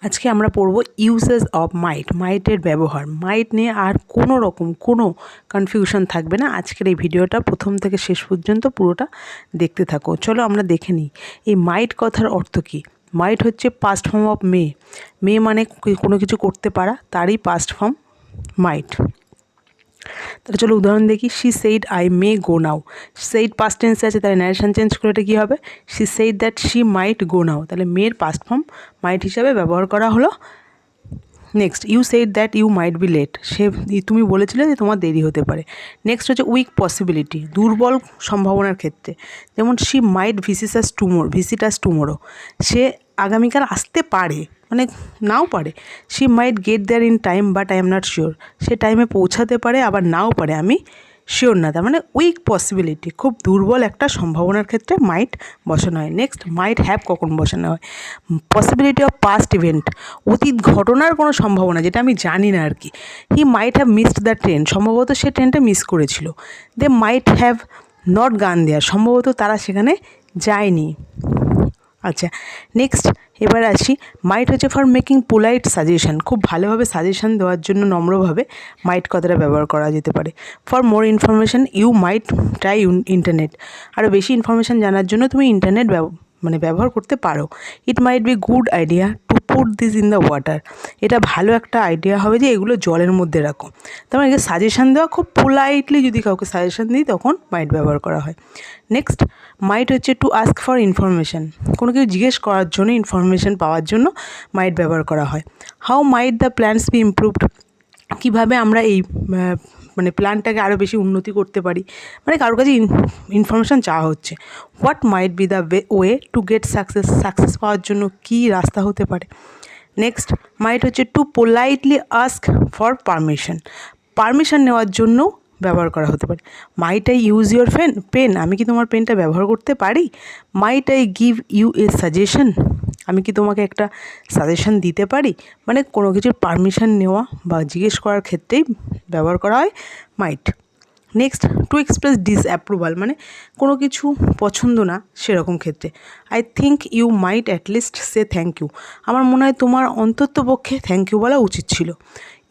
আজকে আমরা পড়ব ইউসেস অফ মাইটের ব্যবহার। মাইট নিয়ে আর কোনো রকম কোনো কনফিউশন থাকবে না। আজকের এই ভিডিওটা প্রথম থেকে শেষ পর্যন্ত পুরোটা দেখতে থাকো। চলো আমরা দেখে নিই এই মাইট কথার অর্থ কী। মাইট হচ্ছে পাস্ট ফর্ম অফ মে মানে কোনো কিছু করতে পারা, তারই পাস্ট ফর্ম মাইট। তাহলে চলো উদাহরণ দেখি। She said I may go now. Said past টেন্সে আছে, তাহলে ন্যারেশন চেঞ্জ করে এটা কী হবে? She said that she might go now. তাহলে মেয়ের পাস্ট ফর্ম মাইট হিসাবে ব্যবহার করা হলো। Next, you said that you might be late. তুমি বলেছিলে যে তোমার দেরি হতে পারে। নেক্সট হচ্ছে উইক পসিবিলিটি, দুর্বল সম্ভাবনার ক্ষেত্রে। যেমন she might visit us tomorrow. সে আগামীকাল আসতে পারে, মানে নাও পারে। She might get there in time but I am not sure. সে টাইমে পৌঁছাতে পারে আবার নাও পারে, আমি শিওর না। তার মানে উইক পসিবিলিটি, খুব দুর্বল একটা সম্ভাবনার ক্ষেত্রে মাইট বসানো হয়। নেক্সট, মাইট হ্যাভ কখন বসানো হয়? পসিবিলিটি অফ পাস্ট ইভেন্ট, অতীত ঘটনার কোনো সম্ভাবনা যেটা আমি জানি না আর কি। He might have missed the train, সম্ভবত সে ট্রেনটা মিস করেছিল। দে মাইট হ্যাভ নট গান দেয়ার, সম্ভবত তারা সেখানে যায়নি। আচ্ছা, নেক্সট এবার আসি। মাইট হচ্ছে ফর মেকিং পোলাইট সাজেশন, খুব ভালোভাবে সাজেশন দেওয়ার জন্য নম্রভাবে মাইট কথাটা ব্যবহার করা যেতে পারে। For more information you might try internet, আরও বেশি ইনফরমেশান জানার জন্য তুমি ইন্টারনেট ব্যবহার করতে পারো। It might be good idea to put this in the water, এটা ভালো একটা আইডিয়া হবে যে এগুলো জলের মধ্যে রাখো। তার মানে সাজেশান দেওয়া, খুব পোলাইটলি যদি কাউকে সাজেশান দিই তখন মাইট ব্যবহার করা হয়। নেক্সট, মাইট হচ্ছে টু আস্ক ফর ইনফরমেশান, কোনো কিছু জিজ্ঞেস করার জন্য, ইনফরমেশান পাওয়ার জন্য মাইট ব্যবহার করা হয়। How might the plans be improved, কীভাবে আমরা এই মানে প্ল্যানটাকে আরও বেশি উন্নতি করতে পারি, মানে কারোর কাছে ইনফরমেশান চাওয়া হচ্ছে। What might be the way to get success পাওয়ার জন্য কী রাস্তা হতে পারে। নেক্সট, মাইট হচ্ছে to politely ask for permission নেওয়ার জন্য ব্যবহার করা হতে পারে। Might I use your pen, আমি কি তোমার পেনটা ব্যবহার করতে পারি। Might I give you a suggestion, আমি কি তোমাকে একটা সাজেশন দিতে পারি। মানে কোনো কিছুর পারমিশন নেওয়া বা জিজ্ঞেস করার ক্ষেত্রেই ব্যবহার করা হয় might. Next, to express disapproval, মানে কোনো কিছু পছন্দ না সেরকম ক্ষেত্রে। I think you might at least say thank you, আমার মনে হয় তোমার অন্তত পক্ষে থ্যাংক ইউ বলা উচিত ছিল।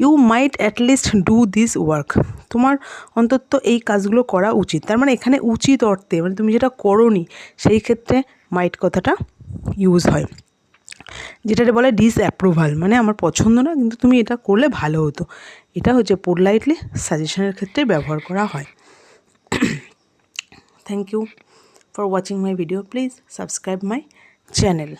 You might at least do this work, তোমার অন্তত এই কাজগুলো করা উচিত। তার মানে এখানে উচিত অর্থে, মানে তুমি যেটা করোনি সেই ক্ষেত্রে মাইট কথাটা ইউজ হয়। যেটাতে বলে ডিসঅ্যাপ্রুভাল, মানে আমার পছন্দ না কিন্তু তুমি এটা করলে ভালো হতো। এটা হচ্ছে পোলাইটলি সাজেশনের ক্ষেত্রে ব্যবহার করা হয়। Thank you for watching my video, please subscribe my channel.